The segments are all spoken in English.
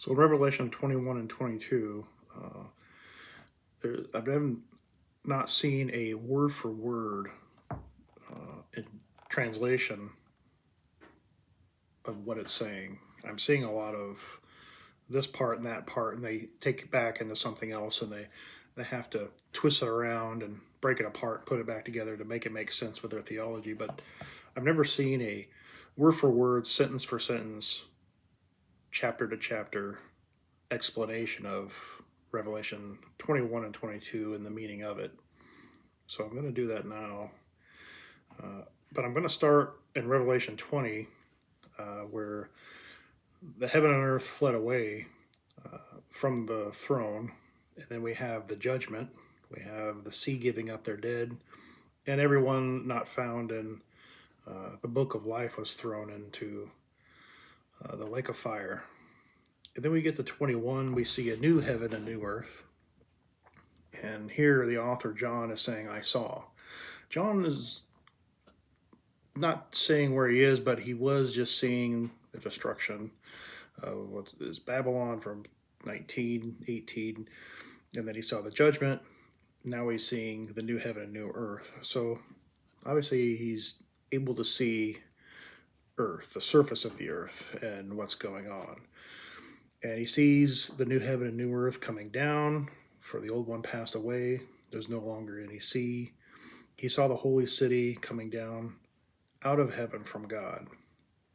So Revelation 21 and 22, I've not seen a word for word in translation of what it's saying. I'm seeing a lot of this part and that part, and they take it back into something else, and they have to twist it around and break it apart, put it back together to make it make sense with their theology. But I've never seen a word for word, sentence for sentence, chapter to chapter explanation of Revelation 21 and 22 and the meaning of it. So I'm going to do that now. But I'm going to start in Revelation 20, where the heaven and earth fled away from the throne. And then we have the judgment. We have the sea giving up their dead. And everyone not found in the book of life was thrown into the lake of fire. And then we get to 21, we see a new heaven and new earth. And here the author John is saying, I saw. John is not saying where he is, but he was just seeing the destruction of what is Babylon from 1918. And then he saw the judgment. Now he's seeing the new heaven and new earth. So obviously he's able to see earth, the surface of the earth, and what's going on. And he sees the new heaven and new earth coming down, for the old one passed away. There's no longer any sea. He saw the holy city coming down out of heaven from God,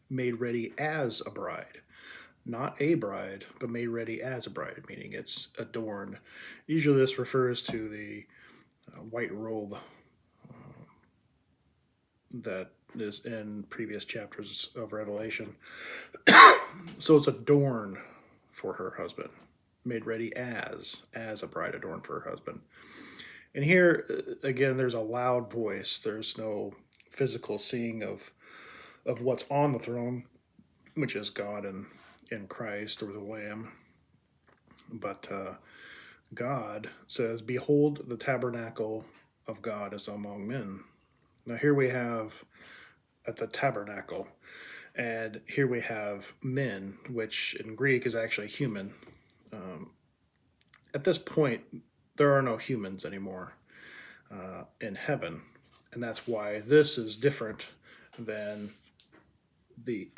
made ready as a bride. Not a bride, but made ready as a bride, meaning it's adorned. Usually this refers to the white robe that is in previous chapters of Revelation. So it's adorned for her husband, made ready as a bride adorned for her husband. And here again, there's a loud voice. There's no physical seeing of what's on the throne, which is God and in Christ or the Lamb. But God says, "Behold, the tabernacle of God is among men." Now here we have at the tabernacle, and here we have men, which in Greek is actually human. At this point, there are no humans anymore in heaven, and that's why this is different than the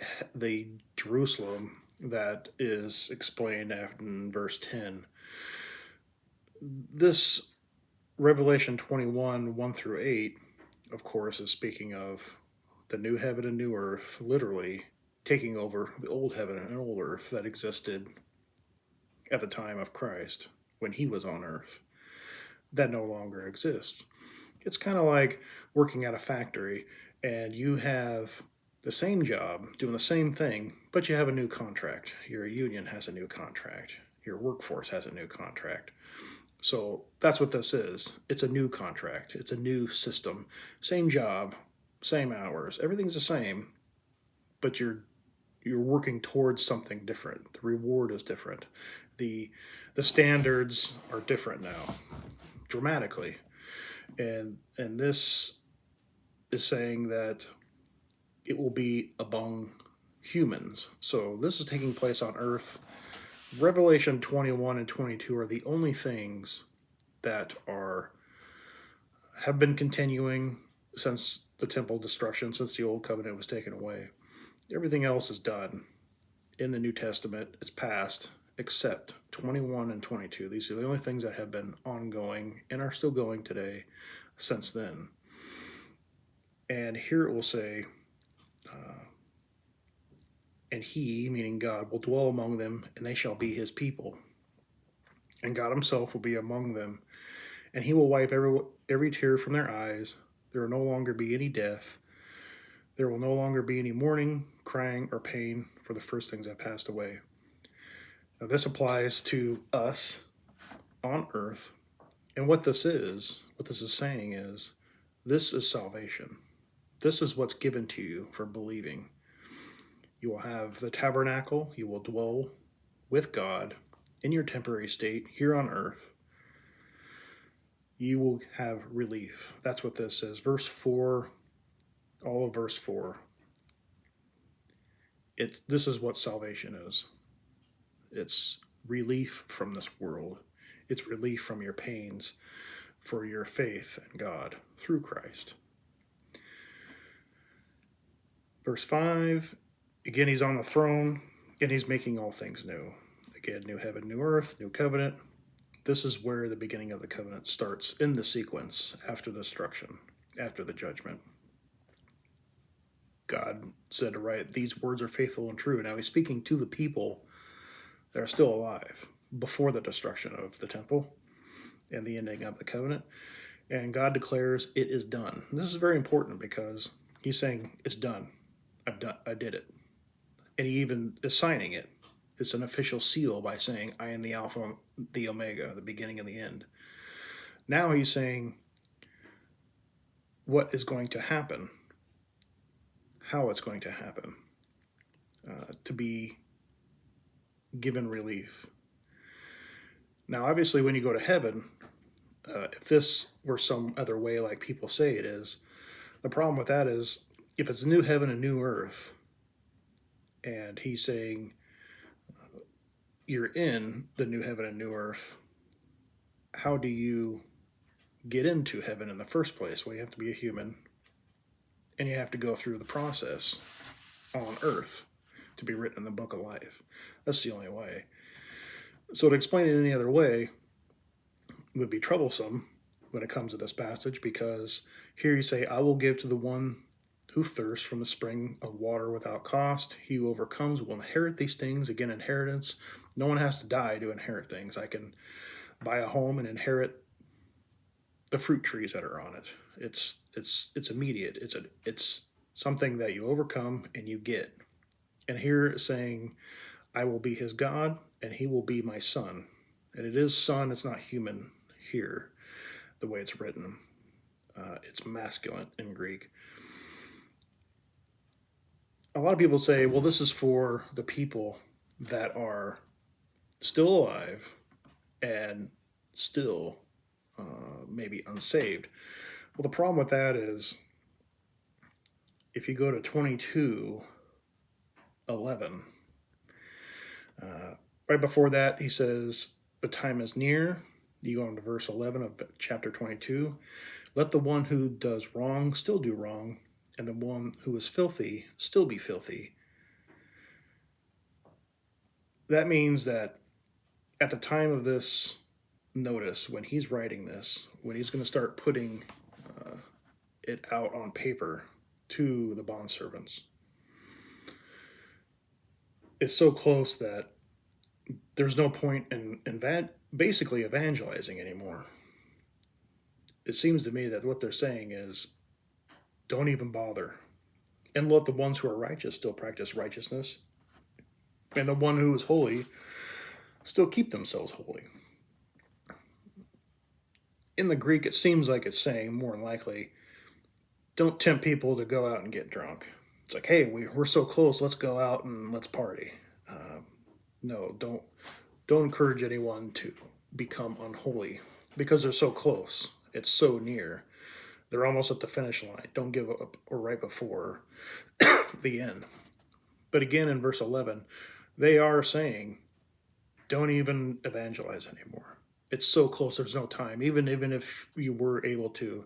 Jerusalem that is explained in verse 10. This Revelation 21, 1 through 8, of course, is speaking of the new heaven and new earth, literally taking over the old heaven and old earth that existed at the time of Christ when he was on earth. That no longer exists. It's kind of like working at a factory and you have the same job, doing the same thing, but you have a new contract. Your union has a new contract. Your workforce has a new contract. So that's what this is. It's a new contract. It's a new system. Same job, same hours. Everything's the same, but you're working towards something different. The reward is different. The standards are different now, dramatically. And this is saying that it will be among humans. So this is taking place on earth. Revelation 21 and 22 are the only things that have been continuing since the temple destruction, since the old covenant was taken away. Everything else is done in the New Testament. It's past, except 21 and 22. These are the only things that have been ongoing and are still going today since then. And here it will say, and he, meaning God, will dwell among them, and they shall be his people. And God himself will be among them, and he will wipe every tear from their eyes. There will no longer be any death. There will no longer be any mourning, crying, or pain, for the first things have passed away. Now, this applies to us on earth. And what this is saying is, this is salvation. This is what's given to you for believing. You will have the tabernacle. You will dwell with God in your temporary state here on earth. You will have relief. That's what this is. Verse 4, all of verse 4. This is what salvation is. It's relief from this world. It's relief from your pains for your faith in God through Christ. Verse 5, again, he's on the throne and he's making all things new. Again, new heaven, new earth, new covenant. This is where the beginning of the covenant starts in the sequence after the destruction, after the judgment. God said to write, these words are faithful and true. Now he's speaking to the people that are still alive before the destruction of the temple and the ending of the covenant. And God declares it is done. And this is very important because he's saying it's done. I did it. And he even is signing it. It's an official seal by saying, I am the Alpha, the Omega, the beginning and the end. Now he's saying what is going to happen, how it's going to happen, to be given relief. Now, obviously, when you go to heaven, if this were some other way like people say it is, the problem with that is if it's a new heaven and new earth, and he's saying you're in the new heaven and new earth, how do you get into heaven in the first place? Well, you have to be a human, and you have to go through the process on earth to be written in the book of life. That's the only way. So to explain it any other way would be troublesome when it comes to this passage, because here you say, I will give to the one who thirsts from the spring of water without cost. He who overcomes will inherit these things. Again, inheritance. No one has to die to inherit things. I can buy a home and inherit the fruit trees that are on it. It's immediate. It's something that you overcome and you get. And here it's saying, I will be his God and he will be my son. And it is son, it's not human here, the way it's written. It's masculine in Greek. A lot of people say, well, this is for the people that are still alive and still maybe unsaved. Well, the problem with that is if you go to 22:11, right before that, he says, the time is near. You go into verse 11 of chapter 22. Let the one who does wrong still do wrong, and the one who is filthy still be filthy. That means that at the time of this notice, when he's writing this, when he's going to start putting it out on paper to the bondservants, it's so close that there's no point in basically evangelizing anymore. It seems to me that what they're saying is, don't even bother. And let the ones who are righteous still practice righteousness. And the one who is holy still keep themselves holy. In the Greek, it seems like it's saying, more than likely, don't tempt people to go out and get drunk. It's like, hey, we're so close, let's go out and let's party. No, don't encourage anyone to become unholy because they're so close. It's so near. They're almost at the finish line. Don't give up or right before the end. But again, in verse 11, they are saying, don't even evangelize anymore. It's so close, there's no time. Even if you were able to,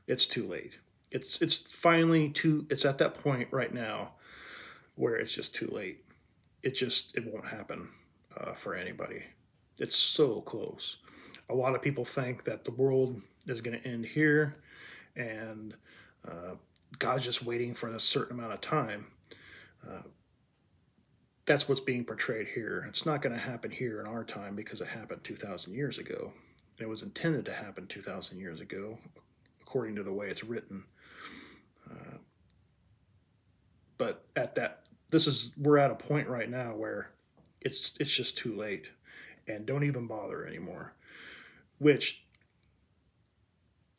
it's too late. It's finally it's at that point right now where it's just too late. It won't happen for anybody. It's so close. A lot of people think that the world is going to end here, and God's just waiting for a certain amount of time. That's what's being portrayed here. It's not going to happen here in our time because it happened 2,000 years ago. It was intended to happen 2,000 years ago, according to the way it's written. But we're at a point right now where it's just too late, and don't even bother anymore. Which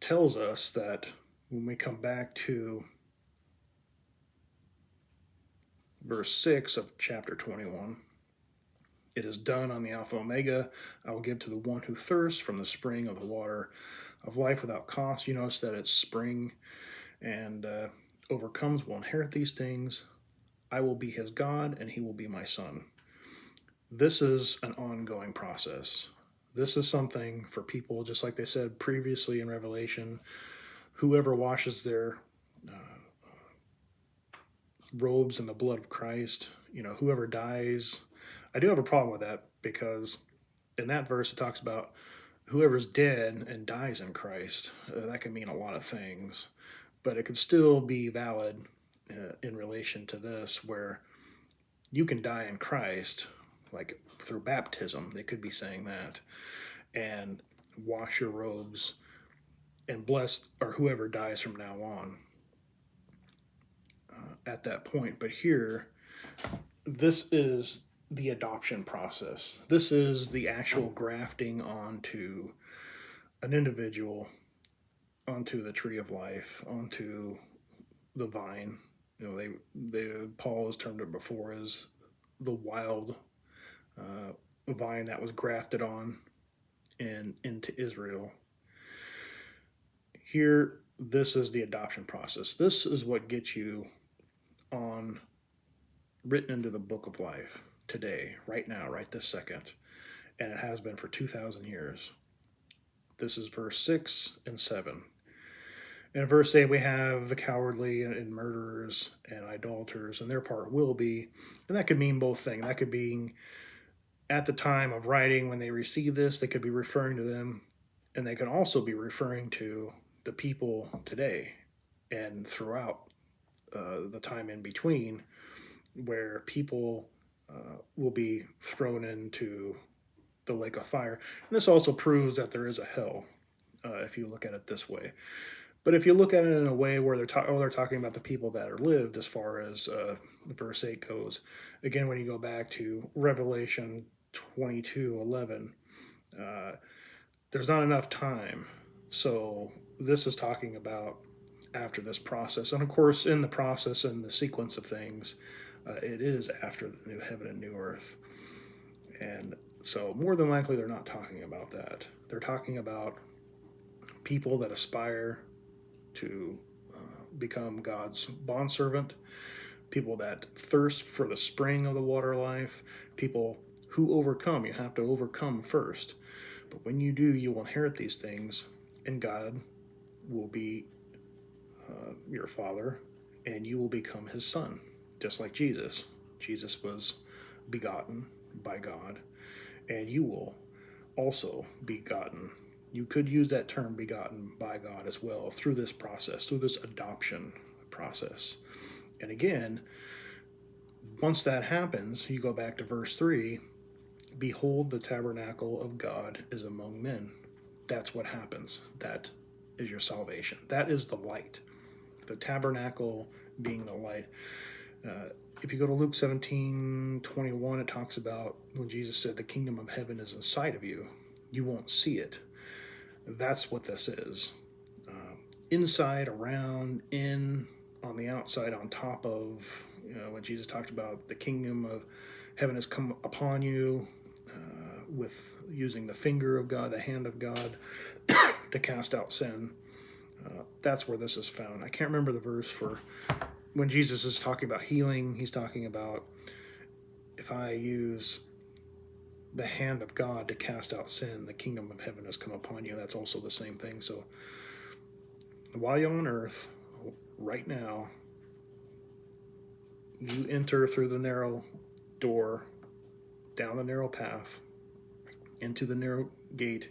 tells us that when we come back to verse 6 of chapter 21, it is done on the Alpha Omega. I will give to the one who thirsts from the spring of the water of life without cost. You notice that it's spring, and overcomes will inherit these things. I will be his God, and he will be my son. This is an ongoing process. This is something for people, just like they said previously in Revelation, whoever washes their uh, robes in the blood of Christ, whoever dies. I do have a problem with that because in that verse it talks about whoever's dead and dies in Christ. That can mean a lot of things, but it could still be valid in relation to this, where you can die in Christ, like through baptism. They could be saying that, and wash your robes and bless or whoever dies from now on at that point. But here, this is the adoption process. This is the actual grafting onto an individual, onto the tree of life, onto the vine. They Paul has termed it before as the wild vine that was grafted on and into Israel. Here, this is the adoption process. This is what gets you on written into the book of life today, right now, right this second, and it has been for 2,000 years. This is verse 6 and 7. In verse 8, we have the cowardly and murderers and idolaters, and their part will be, and that could mean both things. That could be at the time of writing when they receive this, they could be referring to them, and they could also be referring to the people today and throughout the time in between, where people will be thrown into the lake of fire. And this also proves that there is a hell, if you look at it this way. But if you look at it in a way where they're talking about the people that are lived, as far as verse 8 goes, again, when you go back to Revelation 22:11, there's not enough time. So this is talking about after this process. And of course, in the process and the sequence of things, it is after the new heaven and new earth. And so more than likely, they're not talking about that. They're talking about people that aspire to become God's bondservant, people that thirst for the spring of the water life, people who overcome. You have to overcome first. But when you do, you will inherit these things, and God will be your father, and you will become his son, just like Jesus. Jesus was begotten by God, and you will also be begotten. You could use that term begotten by God as well through this process, through this adoption process. And again, once that happens, you go back to verse 3, behold, the tabernacle of God is among men. That's what happens. That is your salvation. That is the light. The tabernacle being the light. If you go to Luke 17:21, it talks about when Jesus said the kingdom of heaven is inside of you. You won't see it. That's what this is. Inside, around, in, on the outside, on top of, when Jesus talked about the kingdom of heaven has come upon you, with using the finger of God, the hand of God, to cast out sin. That's where this is found. I can't remember the verse for when Jesus is talking about healing. He's talking about if I use the hand of God to cast out sin, the kingdom of heaven has come upon you. That's also the same thing. So while you're on earth, right now, you enter through the narrow door, down the narrow path, into the narrow gate,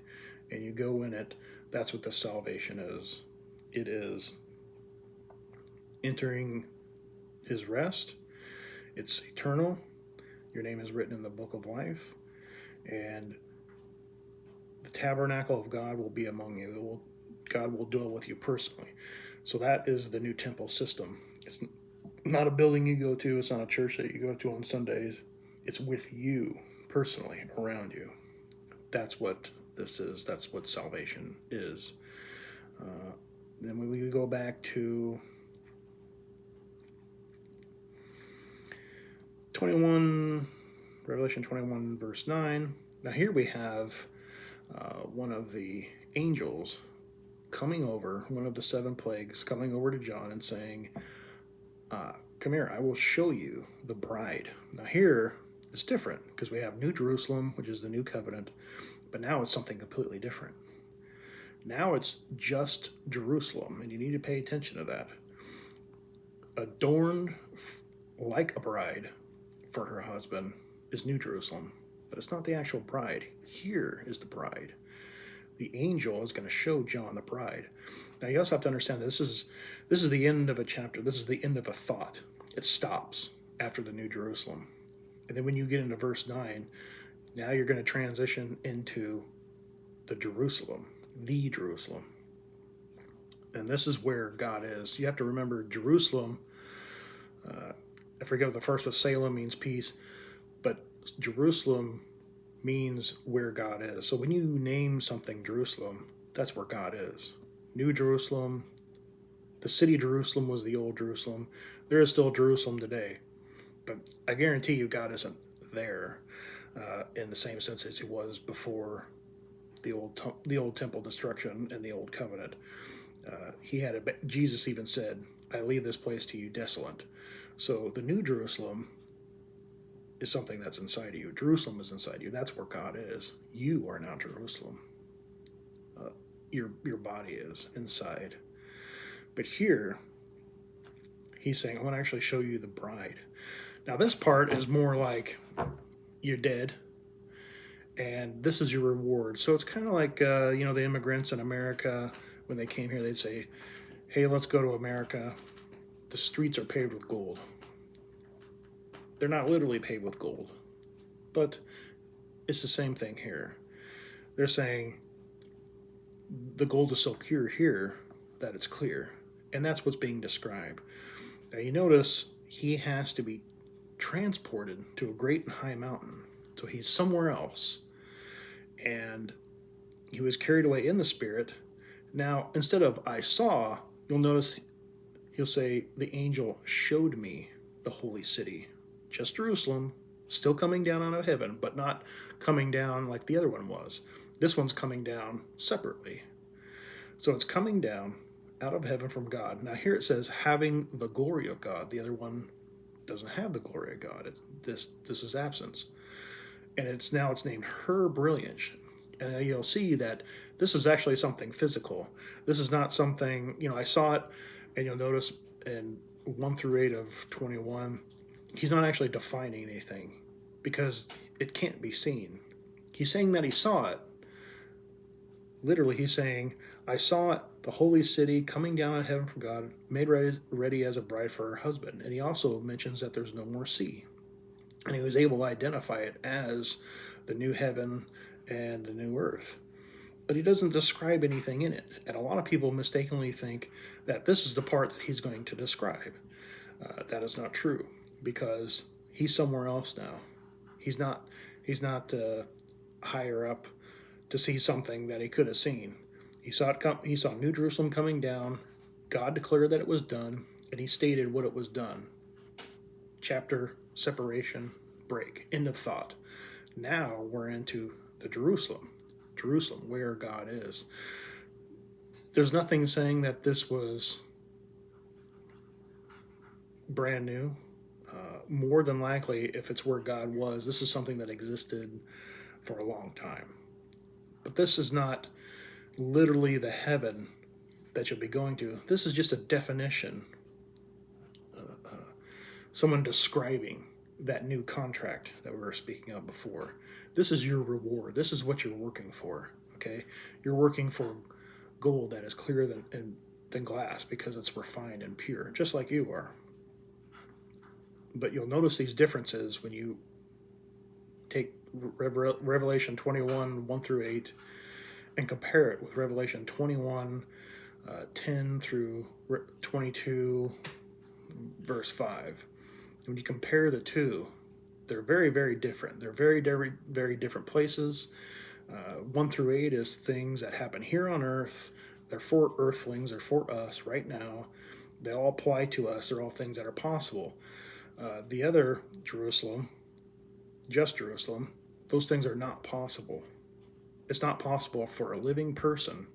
and you go in it. That's what the salvation is. It is entering his rest. It's eternal. Your name is written in the book of life, and the tabernacle of God will be among you. God will dwell with you personally. So that is the new temple system. It's not a building you go to. It's not a church that you go to on Sundays. It's with you personally, around you. That's what this is. That's what salvation is. Then when we go back to 21, Revelation 21, verse 9. Now here we have one of the angels coming over, one of the 7 plagues, coming over to John and saying, come here, I will show you the bride. Now here, It's different because we have New Jerusalem, which is the new covenant, but now it's something completely different. Now it's just Jerusalem, and you need to pay attention to that. Adorned like a bride for her husband is New Jerusalem, but it's not the actual bride. Here is the bride. The angel is going to show John the bride. Now you also have to understand that this is the end of a chapter. This is the end of a thought. It stops after the New Jerusalem. And then when you get into verse 9, now you're going to transition into the Jerusalem. And this is where God is. You have to remember Jerusalem, I forget what the first was, Salem means peace, but Jerusalem means where God is. So when you name something Jerusalem, that's where God is. New Jerusalem, the city Jerusalem was the old Jerusalem. There is still Jerusalem today, but I guarantee you God isn't there in the same sense as he was before the old temple destruction and the old covenant. Jesus even said, "I leave this place to you desolate." So the New Jerusalem is something that's inside of you. Jerusalem is inside you. That's where God is. You are now Jerusalem. Your body is inside. But here, he's saying, "I want to actually show you the bride." Now this part is more like you're dead, and this is your reward. So it's kind of like the immigrants in America, when they came here, they'd say, "Hey, let's go to America. The streets are paved with gold." They're not literally paved with gold, but it's the same thing here. They're saying the gold is so pure here that it's clear, and that's what's being described. Now you notice he has to be transported to a great and high mountain, so he's somewhere else, and he was carried away in the spirit. Now instead of "I saw," you'll notice he'll say, "The angel showed me the holy city," just Jerusalem, still coming down out of heaven, but not coming down like the other one was. This one's coming down separately. So it's coming down out of heaven from God. Now here it says, having the glory of God. The other one doesn't have the glory of God. This is absence. And it's named her brilliance. And you'll see that this is actually something physical. This is not something, I saw it, and you'll notice in 1 through 8 of 21, he's not actually defining anything because it can't be seen. He's saying that he saw it. Literally, he's saying, "I saw it, the holy city coming down out of heaven from God, made ready as a bride for her husband." And he also mentions that there's no more sea. And he was able to identify it as the new heaven and the new earth. But he doesn't describe anything in it. And a lot of people mistakenly think that this is the part that he's going to describe. That is not true, because he's somewhere else now. He's not higher up to see something that he could have seen. He saw New Jerusalem coming down. God declared that it was done, and he stated what it was done. Chapter, separation, break, end of thought. Now we're into the Jerusalem, where God is. There's nothing saying that this was brand new. More than likely, if it's where God was, this is something that existed for a long time. But this is not literally the heaven that you'll be going to. This is just a definition. Someone describing that new contract that we were speaking of before. This is your reward. This is what you're working for. Okay, you're working for gold that is clearer than glass because it's refined and pure, just like you are. But you'll notice these differences when you take Revelation 21, 1 through 8, and compare it with Revelation 21, 10 through 22, verse 5. When you compare the two, they're very, very different. They're very, very, very different places. 1 through 8 is things that happen here on earth. They're for earthlings. They're for us right now. They all apply to us. They're all things that are possible. The other Jerusalem, just Jerusalem, those things are not possible. It's not possible for a living person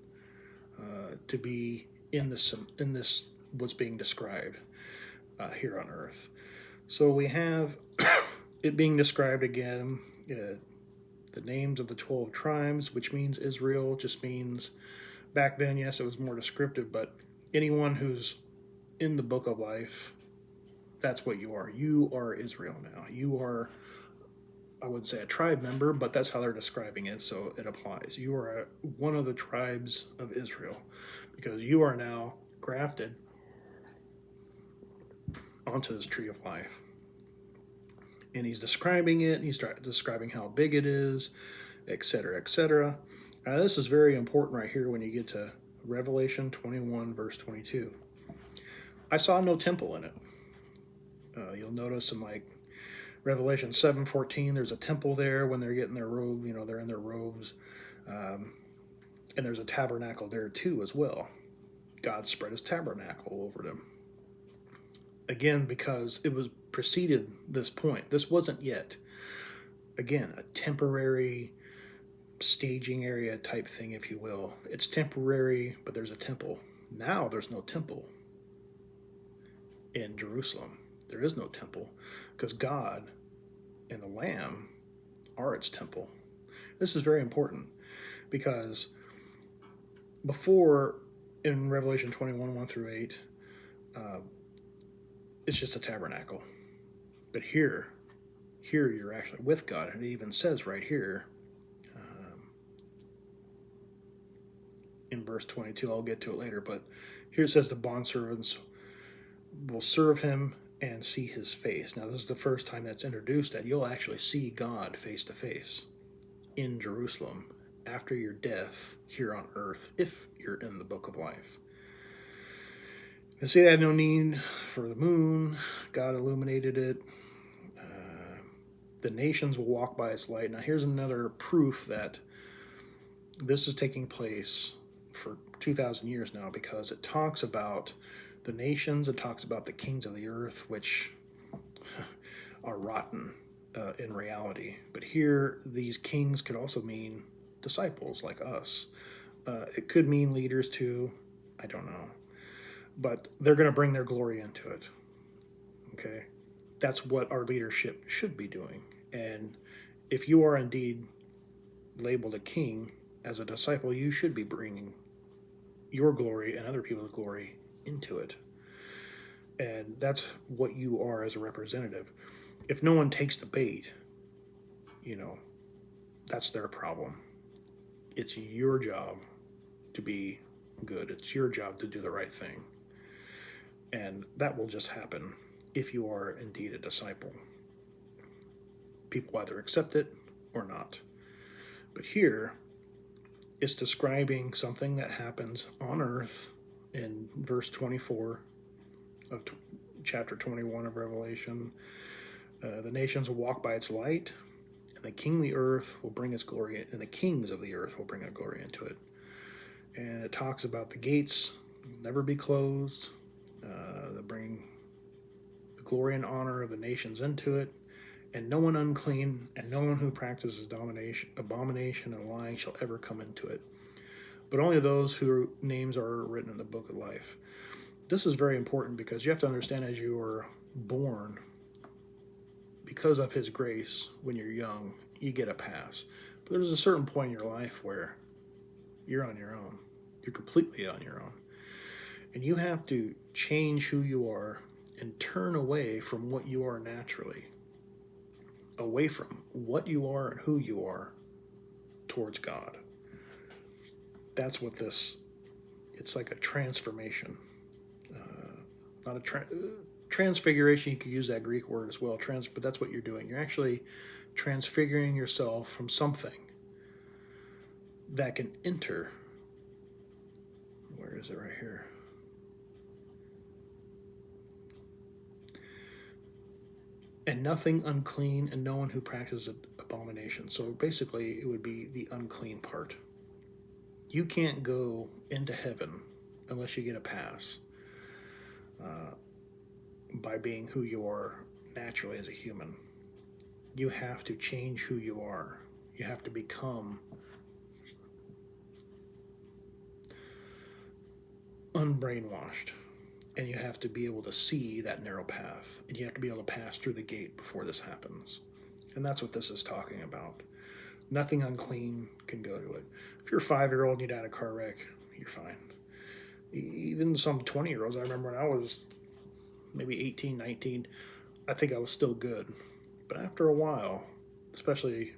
to be in this what's being described here on earth. So we have it being described again, the names of the 12 tribes, which means Israel, just means back then, yes, it was more descriptive, but anyone who's in the book of life, that's what you are. You are Israel now. You are, I wouldn't say a tribe member, but that's how they're describing it, so it applies. You are one of the tribes of Israel because you are now grafted onto this tree of life. And he's describing it, he's describing how big it is, etc., etc. Now, this is very important right here when you get to Revelation 21, verse 22. I saw no temple in it. You'll notice in like Revelation 7:14, there's a temple there when they're getting their robe, they're in their robes. And there's a tabernacle there too as well. God spread his tabernacle over them. Again, because it was preceded this point. This wasn't yet, again, a temporary staging area type thing, if you will. It's temporary, but there's a temple. Now there's no temple in Jerusalem. There is no temple because God and the Lamb are its temple. This is very important because before in Revelation 21, 1 through 8, it's just a tabernacle. But here you're actually with God. And it even says right here in verse 22, I'll get to it later, but here it says the bondservants will serve him and see his face. Now, this is the first time that's introduced that you'll actually see God face to face in Jerusalem after your death here on earth, if you're in the book of life. You see, they had no need for the moon. God illuminated it. The nations will walk by its light. Now, here's another proof that this is taking place for 2,000 years now, because it talks about the nations, it talks about the kings of the earth, which are rotten in reality. But here, these kings could also mean disciples like us. It could mean leaders too. I don't know. But they're going to bring their glory into it. Okay? That's what our leadership should be doing. And if you are indeed labeled a king, as a disciple, you should be bringing your glory and other people's glory into it. And that's what you are as a representative. If no one takes the bait, that's their problem. It's your job to be good. It's your job to do the right thing. And that will just happen if you are indeed a disciple. People either accept it or not. But here, it's describing something that happens on earth in verse 24 of chapter 21 of Revelation. The nations will walk by its light, and the kingly earth will bring its glory, and the kings of the earth will bring their glory into it. And it talks about the gates will never be closed. They bring the glory and honor of the nations into it, and no one unclean and no one who practices abomination and lying shall ever come into it, but only those whose names are written in the book of life. This is very important because you have to understand, as you are born, because of his grace, when you're young, you get a pass. But there's a certain point in your life where you're on your own. You're completely on your own. And you have to change who you are and turn away from what you are naturally. Away from what you are and who you are towards God. That's what it's like a transformation. Not a transfiguration, you could use that Greek word as well, but that's what you're doing. You're actually transfiguring yourself from something that can enter. Where is it? Right here. And nothing unclean, and no one who practices abomination. So basically, it would be the unclean part. You can't go into heaven unless you get a pass by being who you are naturally as a human. You have to change who you are. You have to become unbrainwashed. And you have to be able to see that narrow path. And you have to be able to pass through the gate before this happens. And that's what this is talking about. Nothing unclean can go to it. If you're a 5-year-old and you die in a car wreck, you're fine. Even some 20-year-olds, I remember when I was maybe 18, 19, I think I was still good. But after a while, especially,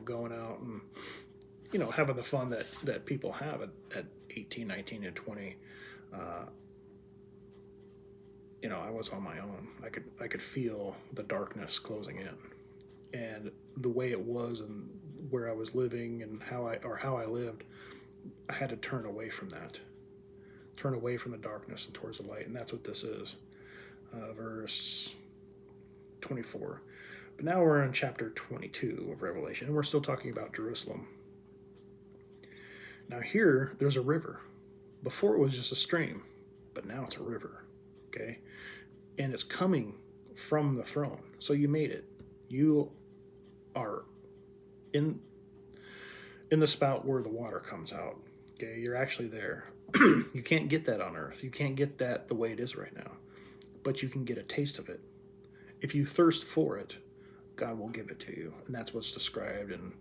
going out and, having the fun that people have at 18, 19, and 20, I was on my own. I could feel the darkness closing in, and the way it was, and where I was living, and how I lived. I had to turn away from that, turn away from the darkness and towards the light, and that's what this is. Verse 24. But now we're in chapter 22 of Revelation, and we're still talking about Jerusalem. Now here, there's a river. Before it was just a stream, but now it's a river, okay? And it's coming from the throne. So you made it. You are in the spout where the water comes out, okay? You're actually there. You can't get that on earth. You can't get that the way it is right now, but you can get a taste of it. If you thirst for it, God will give it to you. And that's what's described in,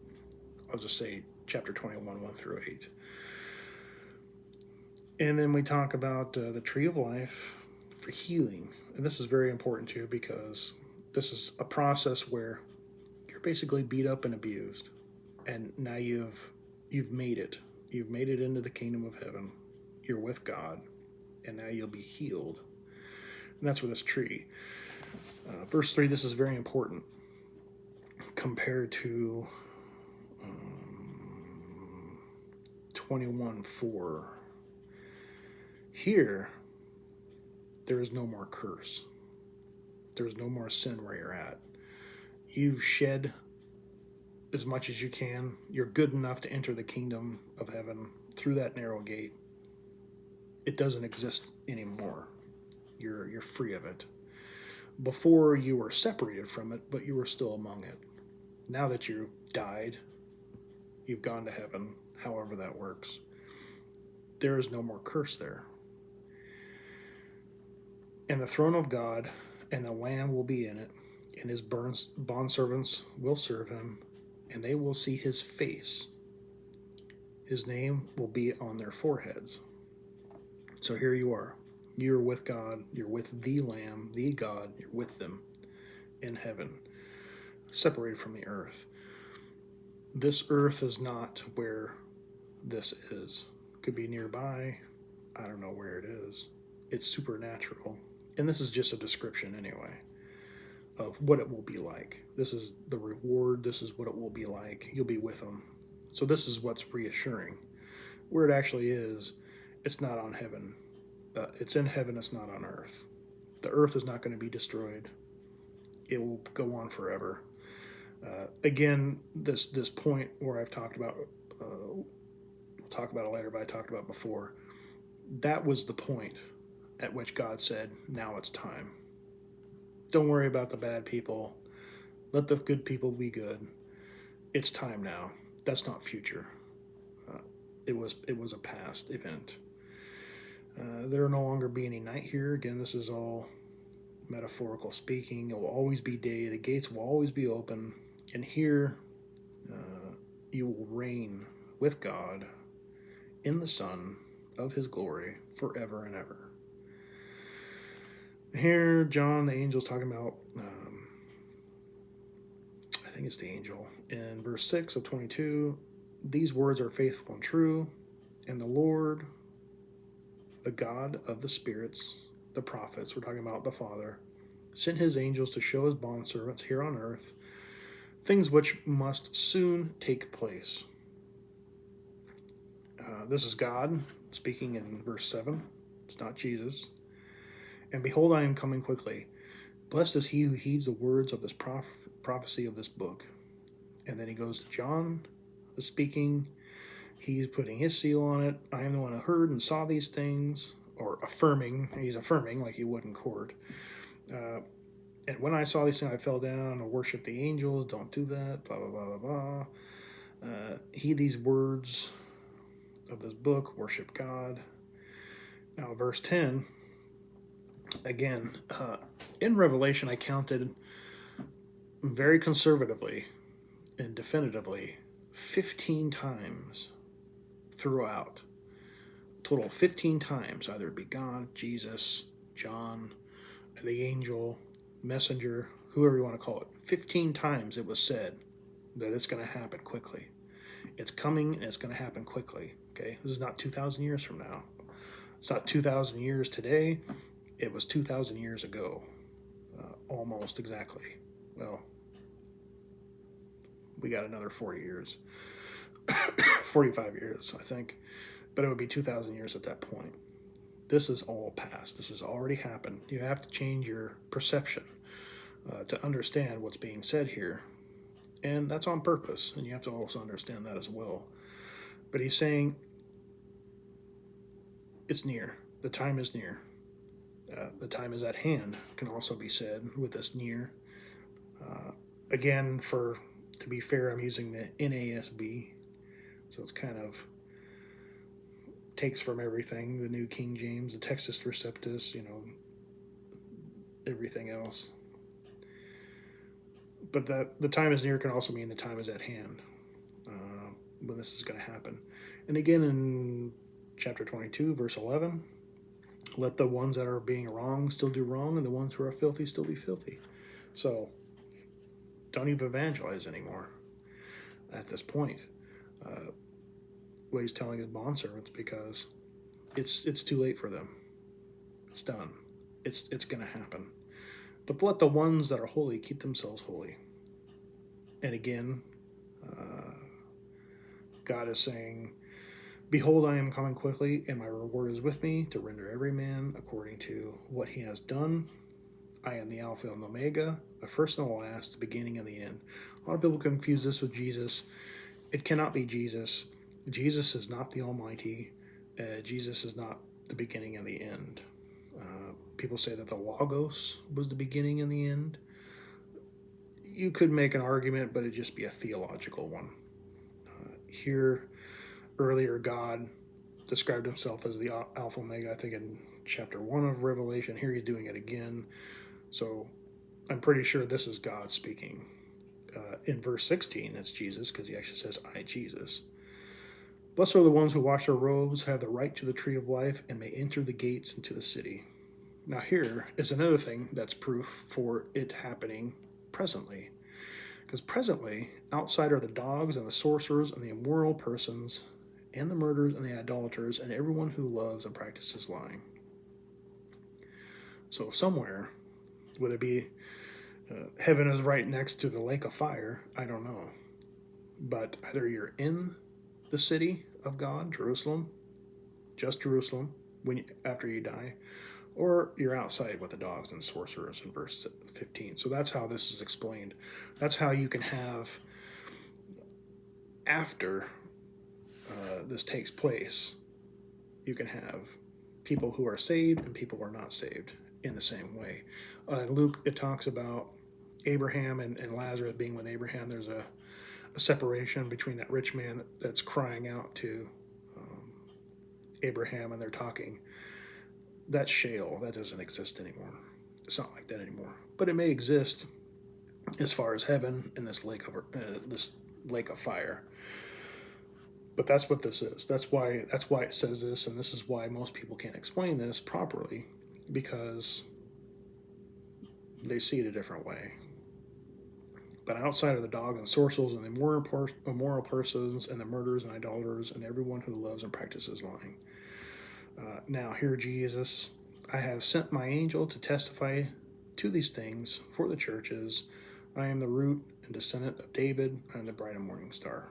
I'll just say, chapter 21, 1 through 8. And then we talk about the tree of life for healing. And this is very important too, because this is a process where you're basically beat up and abused. And now you've made it. You've made it into the kingdom of heaven. You're with God. And now you'll be healed. And that's with this tree. Verse 3, this is very important compared to 21:4. Here, there is no more curse. There is no more sin where you're at. You've shed as much as you can. You're good enough to enter the kingdom of heaven through that narrow gate. It doesn't exist anymore. You're free of it. Before, you were separated from it, but you were still among it. Now that you've died, you've gone to heaven, however that works. There is no more curse there. And the throne of God and the Lamb will be in it, and his bondservants will serve him, and they will see his face. His name will be on their foreheads. So here you are. You're with God. You're with the Lamb, the God. You're with them in heaven, separated from the earth. This earth is not where this is. Could be nearby. I don't know where it is. It's supernatural. And this is just a description anyway of what it will be like. This is the reward. This is what it will be like. You'll be with them. So this is what's reassuring. Where it actually is, it's not on heaven. It's in heaven. It's not on earth. The earth is not going to be destroyed. It will go on forever. Again, this point where I've talked about, we'll talk about it later, but I talked about before, that was the point at which God said, now it's time. Don't worry about the bad people. Let the good people be good. It's time now. That's not future. It was a past event. There will no longer be any night here. Again, this is all metaphorical speaking. It will always be day. The gates will always be open. And here you will reign with God in the Son of his glory forever and ever. Here, John, the angel's talking about, I think it's the angel, in verse 6 of 22, these words are faithful and true, and the Lord, the God of the spirits, the prophets, we're talking about the Father, sent his angels to show his bondservants here on earth things which must soon take place. This is God speaking in verse 7. It's not Jesus. And behold, I am coming quickly. Blessed is he who heeds the words of this prophecy of this book. And then he goes to John speaking. He's putting his seal on it. I am the one who heard and saw these things, or affirming. He's affirming like he would in court. And when I saw these things, I fell down and worshiped the angels. Don't do that. Blah, blah, blah, blah, blah. Heed these words of this book. Worship God. Now, verse 10. Again, in Revelation, I counted very conservatively and definitively 15 times throughout. Total 15 times, either it be God, Jesus, John, the angel, messenger, whoever you want to call it. 15 times it was said that it's going to happen quickly. It's coming and it's going to happen quickly. Okay, this is not 2,000 years from now. It's not 2,000 years today. It was 2,000 years ago, almost exactly. Well, we got another 40 years, 45 years, I think, but it would be 2,000 years at that point. This is all past. This has already happened. You have to change your perception to understand what's being said here. And that's on purpose. And you have to also understand that as well. But he's saying it's near. The time is near. The time is at hand, can also be said with this near. Again, to be fair, I'm using the NASB. So it's kind of takes from everything, the New King James, the Textus Receptus, everything else. But the time is near can also mean the time is at hand when this is going to happen. And again, in chapter 22, verse 11, let the ones that are being wrong still do wrong, and the ones who are filthy still be filthy. So don't even evangelize anymore at this point. What he's telling his bondservants, because it's too late for them. It's done. It's going to happen. But let the ones that are holy keep themselves holy. And again, God is saying, behold, I am coming quickly, and my reward is with me to render every man according to what he has done. I am the Alpha and the Omega, the first and the last, the beginning and the end. A lot of people confuse this with Jesus. It cannot be Jesus. Jesus is not the Almighty. Jesus is not the beginning and the end. People say that the Logos was the beginning and the end. You could make an argument, but it'd just be a theological one. Here, earlier, God described himself as the Alpha Omega, I think in chapter 1 of Revelation. Here he's doing it again. So I'm pretty sure this is God speaking. In verse 16, it's Jesus, because he actually says, I, Jesus. Blessed are the ones who wash their robes, have the right to the tree of life, and may enter the gates into the city. Now here is another thing that's proof for it happening presently. Because presently, outside are the dogs and the sorcerers and the immoral persons and the murderers and the idolaters and everyone who loves and practices lying. So somewhere, whether it be heaven is right next to the lake of fire, I don't know. But either you're in the city of God, Jerusalem, just Jerusalem, after you die, or you're outside with the dogs and sorcerers in verse 15. So that's how this is explained. That's how you can have, after this takes place, you can have people who are saved and people who are not saved in the same way. In Luke, it talks about Abraham and Lazarus being with Abraham. There's a separation between that rich man that's crying out to Abraham, and they're talking. That's Sheol. That doesn't exist anymore. It's not like that anymore. But it may exist as far as heaven in this lake of fire. But that's what this is. That's why it says this, and this is why most people can't explain this properly, because they see it a different way. But outside of the dog and sorcerers and the immoral persons and the murderers and idolaters and everyone who loves and practices lying. Now, here Jesus, I have sent my angel to testify to these things for the churches. I am the root and descendant of David. I am the bright and morning star.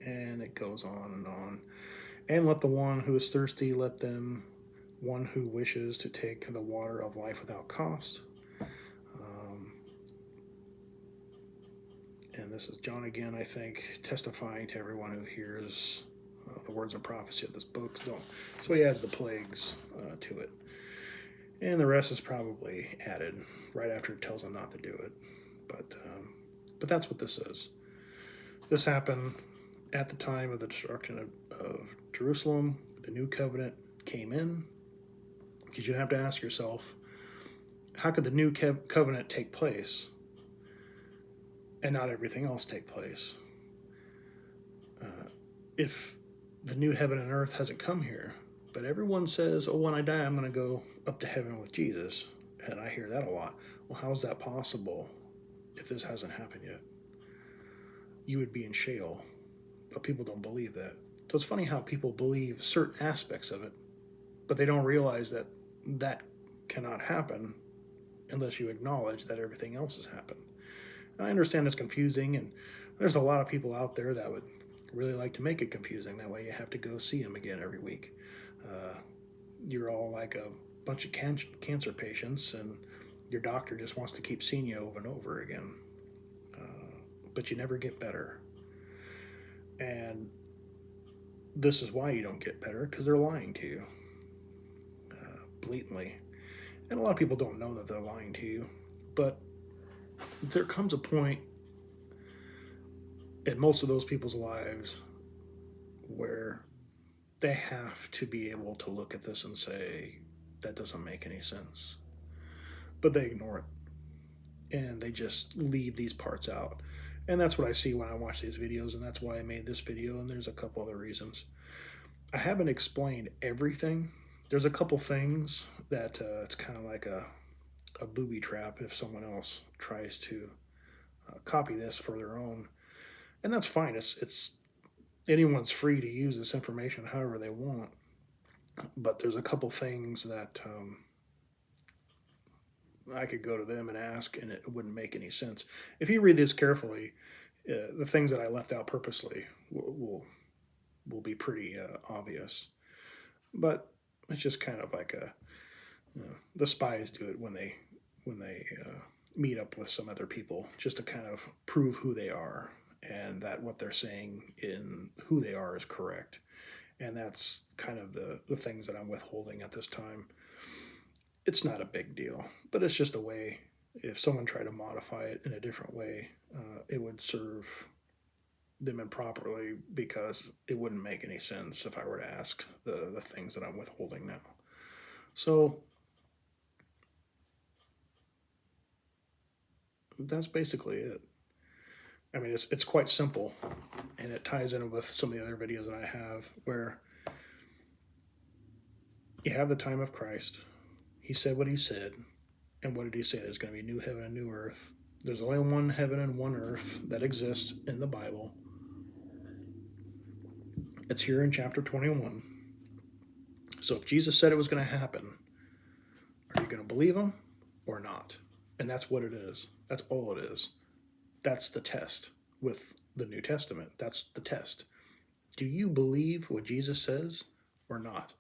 And it goes on and on. And let the one who is thirsty, let them, one who wishes to take the water of life without cost. And this is John again, I think, testifying to everyone who hears the words of prophecy of this book. So he adds the plagues to it. And the rest is probably added right after it tells them not to do it. But that's what this is. This happened at the time of the destruction of Jerusalem. The new covenant came in. Because you have to ask yourself, how could the new covenant take place and not everything else take place. If the new heaven and earth hasn't come here, but everyone says, oh, when I die, I'm going to go up to heaven with Jesus. And I hear that a lot. Well, how is that possible if this hasn't happened yet? You would be in Sheol, but people don't believe that. So it's funny how people believe certain aspects of it, but they don't realize that that cannot happen unless you acknowledge that everything else has happened. And I understand it's confusing, and there's a lot of people out there that would really like to make it confusing. That way you have to go see them again every week. You're all like a bunch of cancer patients, and your doctor just wants to keep seeing you over and over again. But you never get better. And this is why you don't get better, because they're lying to you blatantly. And a lot of people don't know that they're lying to you, but there comes a point in most of those people's lives where they have to be able to look at this and say, that doesn't make any sense. But they ignore it and they just leave these parts out. And that's what I see when I watch these videos, and that's why I made this video, and there's a couple other reasons. I haven't explained everything. There's a couple things that it's kind of like a booby trap if someone else tries to copy this for their own. And that's fine. It's anyone's free to use this information however they want. But there's a couple things that I could go to them and ask, and it wouldn't make any sense. If you read this carefully, the things that I left out purposely will be pretty obvious. But it's just kind of like the spies do it when they meet up with some other people, just to kind of prove who they are and that what they're saying in who they are is correct. And that's kind of the things that I'm withholding at this time. It's not a big deal, but it's just a way. If someone tried to modify it in a different way, it would serve them improperly, because it wouldn't make any sense if I were to ask the things that I'm withholding now. So that's basically it. I mean, it's quite simple, and it ties in with some of the other videos that I have, where you have the time of Christ. He said what he said, and what did he say? There's going to be a new heaven and new earth. There's only one heaven and one earth that exists in the Bible. It's here in chapter 21. So if Jesus said it was going to happen, are you going to believe him or not? And that's what it is. That's all it is. That's the test with the New Testament. That's the test. Do you believe what Jesus says or not?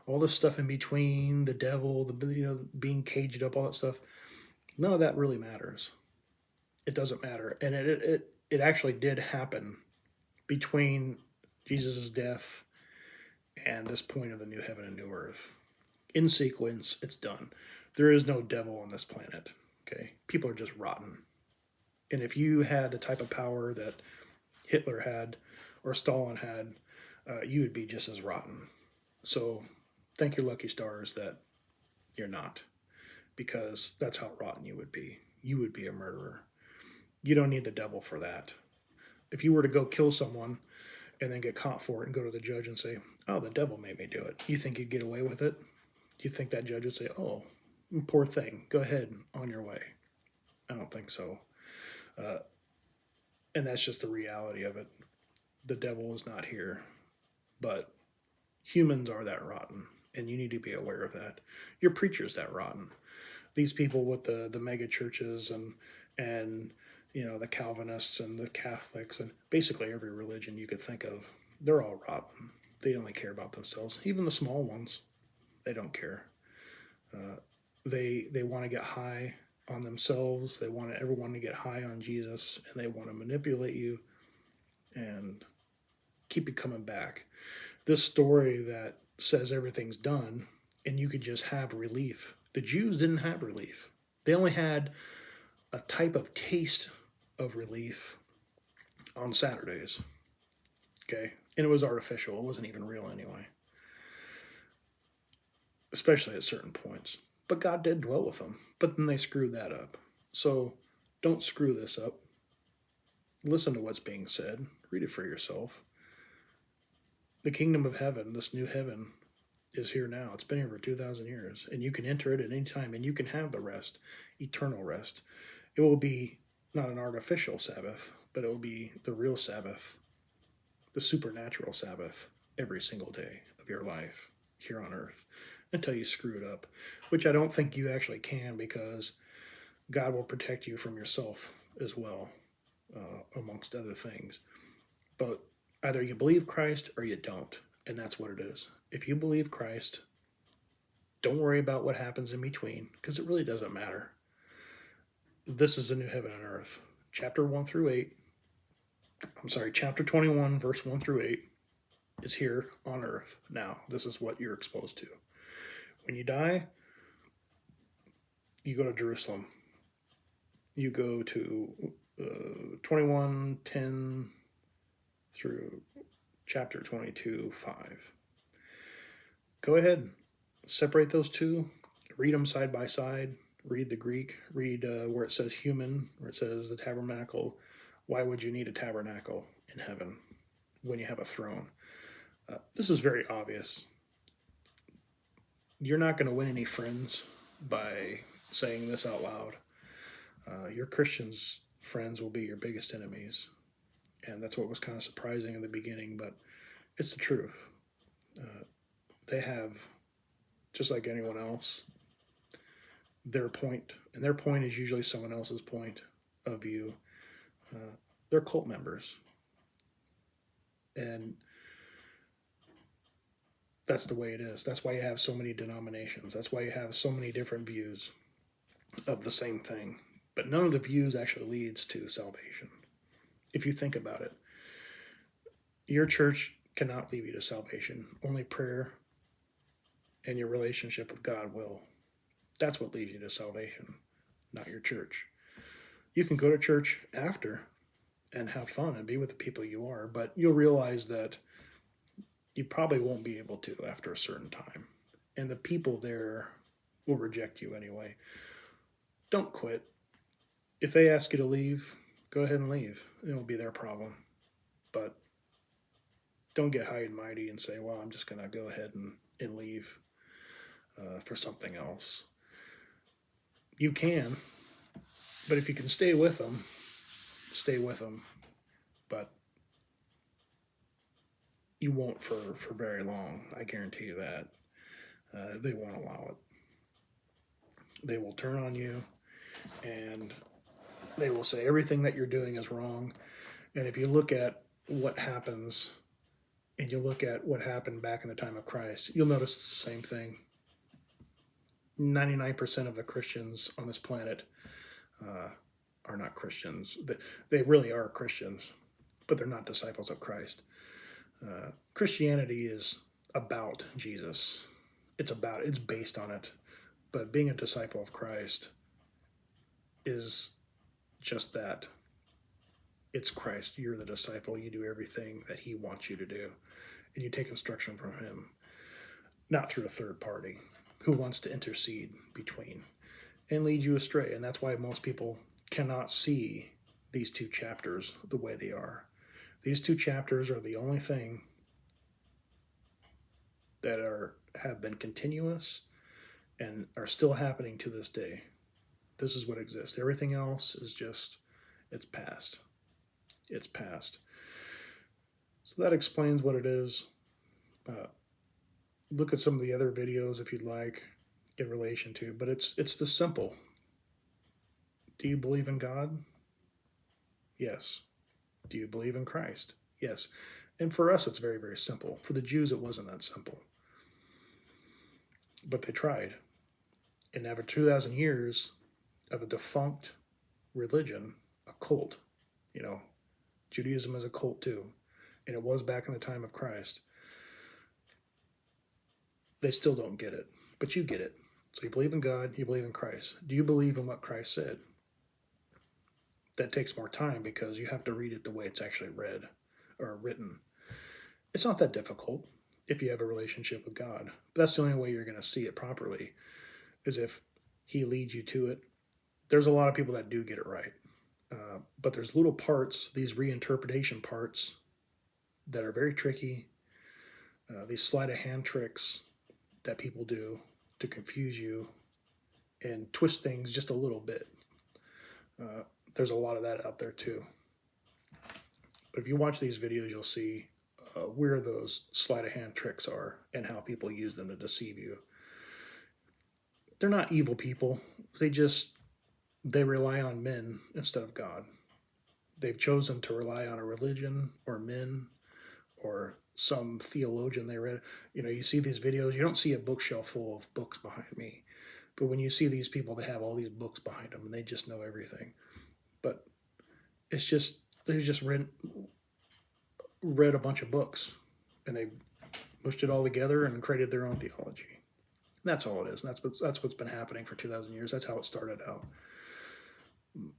All this stuff in between, the devil, being caged up, all that stuff, none of that really matters. It doesn't matter. And it actually did happen between Jesus' death and this point of the new heaven and new earth. In sequence, it's done. There is no devil on this planet. Okay? People are just rotten. And if you had the type of power that Hitler had or Stalin had, you would be just as rotten. So thank your lucky stars that you're not, because that's how rotten you would be. You would be a murderer. You don't need the devil for that. If you were to go kill someone and then get caught for it and go to the judge and say, oh, the devil made me do it, you think you'd get away with it? Do you think that judge would say, oh, poor thing, go ahead, on your way? I don't think so. And that's just the reality of it. The devil is not here, but humans are that rotten, and you need to be aware of that. Your preacher's that rotten. These people with the mega churches and the Calvinists and the Catholics and basically every religion you could think of, they're all rotten. They only care about themselves. Even the small ones, they don't care. They want to get high on themselves. They want everyone to get high on Jesus, and they want to manipulate you and keep you coming back. This story that says everything's done and you could just have relief. The Jews didn't have relief. They only had a type of taste of relief on Saturdays. Okay? And it was artificial. It wasn't even real anyway. Especially at certain points. But God did dwell with them. But then they screwed that up. So don't screw this up. Listen to what's being said. Read it for yourself. The kingdom of heaven, this new heaven, is here now. It's been here for 2,000 years, and you can enter it at any time, and you can have the rest, eternal rest. It will be not an artificial Sabbath, but it will be the real Sabbath, the supernatural Sabbath, every single day of your life here on earth until you screw it up, which I don't think you actually can, because God will protect you from yourself as well, amongst other things. But either you believe Christ or you don't, and that's what it is. If you believe Christ, don't worry about what happens in between, because it really doesn't matter. This is a new heaven and earth. Chapter 1 through 8, chapter 21, verse 1 through 8 is here on earth now. This is what you're exposed to. When you die, you go to Jerusalem. You go to 21:10 through chapter 22:5. Go ahead, separate those two, read them side by side. Read the Greek, read where it says human, where it says the tabernacle. Why would you need a tabernacle in heaven when you have a throne? This is very obvious. You're not going to win any friends by saying this out loud. Your Christians' friends will be your biggest enemies. And that's what was kind of surprising in the beginning, but it's the truth. They have, just like anyone else, their point, and their point is usually someone else's point of view. They're cult members. And that's the way it is. That's why you have so many denominations. That's why you have so many different views of the same thing. But none of the views actually leads to salvation. If you think about it, your church cannot lead you to salvation. Only prayer and your relationship with God will. That's what leads you to salvation, not your church. You can go to church after and have fun and be with the people you are, but you'll realize that you probably won't be able to after a certain time. And the people there will reject you anyway. Don't quit. If they ask you to leave, go ahead and leave. It'll be their problem. But don't get high and mighty and say, well, I'm just going to go ahead and leave for something else. You can, but if you can stay with them, stay with them. But you won't for very long. I guarantee you that. They won't allow it. They will turn on you, and they will say everything that you're doing is wrong. And if you look at what happens, and you look at what happened back in the time of Christ, you'll notice the same thing. 99% of the Christians on this planet are not Christians. They really are Christians, but they're not disciples of Christ. Christianity is about Jesus. It's based on it. But being a disciple of Christ is just that. It's Christ. You're the disciple. You do everything that he wants you to do. And you take instruction from him, not through a third party who wants to intercede between and lead you astray. And that's why most people cannot see these two chapters the way they are. These two chapters are the only thing that have been continuous and are still happening to this day. This is what exists. Everything else is just, it's past. It's past. So that explains what it is. Look at some of the other videos if you'd like in relation to, but it's this simple. Do you believe in God? Yes. Do you believe in Christ? Yes. And for us, it's very, very simple. For the Jews, it wasn't that simple. But they tried. And after 2,000 years of a defunct religion, a cult, Judaism is a cult too, and it was back in the time of Christ, they still don't get it, but you get it. So you believe in God, you believe in Christ. Do you believe in what Christ said? That takes more time because you have to read it the way it's actually read or written. It's not that difficult if you have a relationship with God. But that's the only way you're going to see it properly, is if he leads you to it. There's a lot of people that do get it right. But there's little parts, these reinterpretation parts, that are very tricky. These sleight of hand tricks that people do to confuse you and twist things just a little bit. There's a lot of that out there too. But if you watch these videos, you'll see where those sleight of hand tricks are and how people use them to deceive you. They're not evil people. They rely on men instead of God. They've chosen to rely on a religion or men or some theologian they read. You see these videos, you don't see a bookshelf full of books behind me. But when you see these people, they have all these books behind them and they just know everything. But it's just, they've just read a bunch of books and they mushed it all together and created their own theology. And that's all it is. And that's what's been happening for 2,000 years. That's how it started out.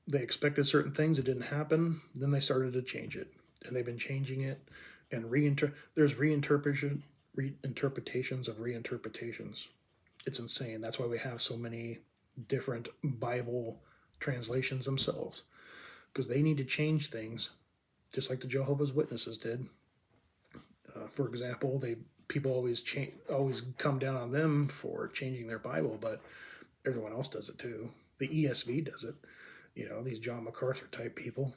They expected certain things, it didn't happen. Then they started to change it, and they've been changing it. And there's reinterpretations of reinterpretations. It's insane. That's why we have so many different Bible translations themselves, because they need to change things, just like the Jehovah's Witnesses did. For example, people always come down on them for changing their Bible, but everyone else does it too. The ESV does it. These John MacArthur type people.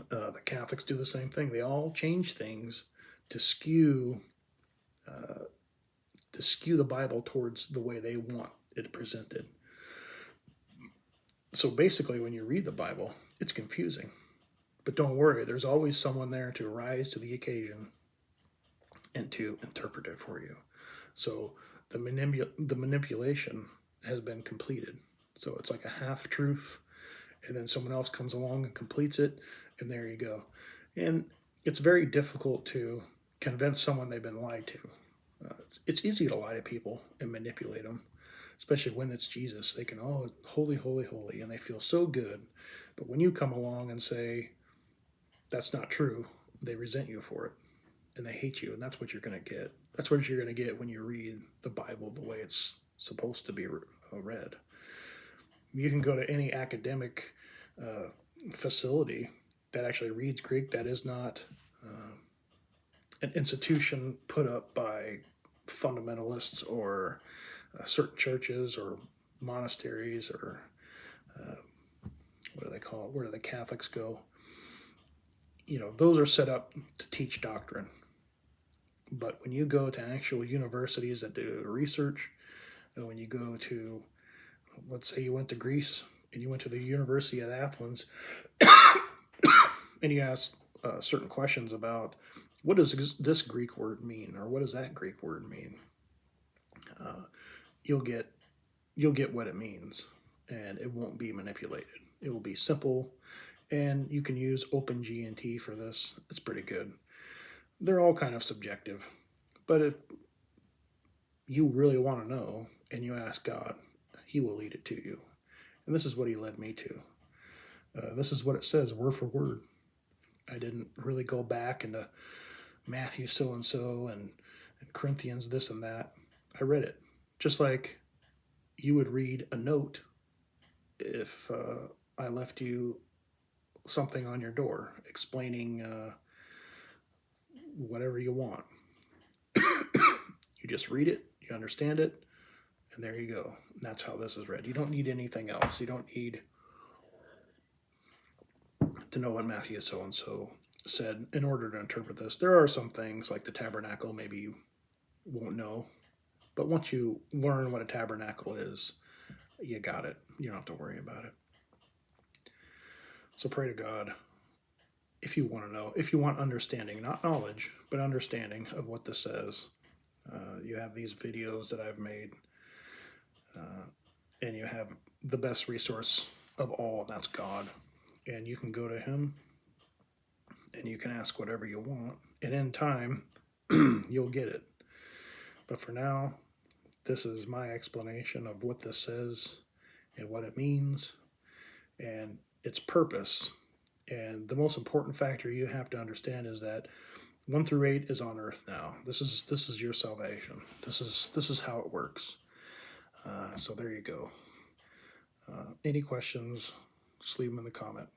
The Catholics do the same thing. They all change things to skew the Bible towards the way they want it presented. So basically, when you read the Bible, it's confusing. But don't worry, there's always someone there to rise to the occasion and to interpret it for you. So the manipulation has been completed. So it's like a half-truth, and then someone else comes along and completes it, and there you go. And it's very difficult to convince someone they've been lied to. It's easy to lie to people and manipulate them, especially when it's Jesus. They can, holy, holy, holy, and they feel so good. But when you come along and say, that's not true, they resent you for it, and they hate you, and that's what you're going to get. That's what you're going to get when you read the Bible the way it's supposed to be read. You can go to any academic facility that actually reads Greek that is not an institution put up by fundamentalists or certain churches or monasteries or what do they call it? Where do the Catholics go? Those are set up to teach doctrine. But when you go to actual universities that do research, and when you go to, let's say you went to Greece and you went to the University of Athens and you ask certain questions about what does this Greek word mean, or what does that Greek word mean, you'll get what it means, and it won't be manipulated. It will be simple, and you can use OpenGNT for this. It's pretty good. They're all kind of subjective, but if you really want to know and you ask God, he will lead it to you. And this is what he led me to. This is what it says word for word. I didn't really go back into Matthew so-and-so and Corinthians this and that. I read it just like you would read a note if I left you something on your door explaining whatever you want. You just read it, you understand it, and there you go. And that's how this is read. You don't need anything else. You don't need to know what Matthew so-and-so said in order to interpret this. There are some things like the tabernacle maybe you won't know, but once you learn what a tabernacle is, you got it. You don't have to worry about it. So pray to God if you want to know, if you want understanding, not knowledge, but understanding of what this says. You have these videos that I've made, and you have the best resource of all, and that's God. And you can go to him, and you can ask whatever you want, and in time, you'll get it. But for now, this is my explanation of what this says and what it means and its purpose. And the most important factor you have to understand is that 1 through 8 is on earth now. This is your salvation. This is how it works. So there you go. Any questions, just leave them in the comment.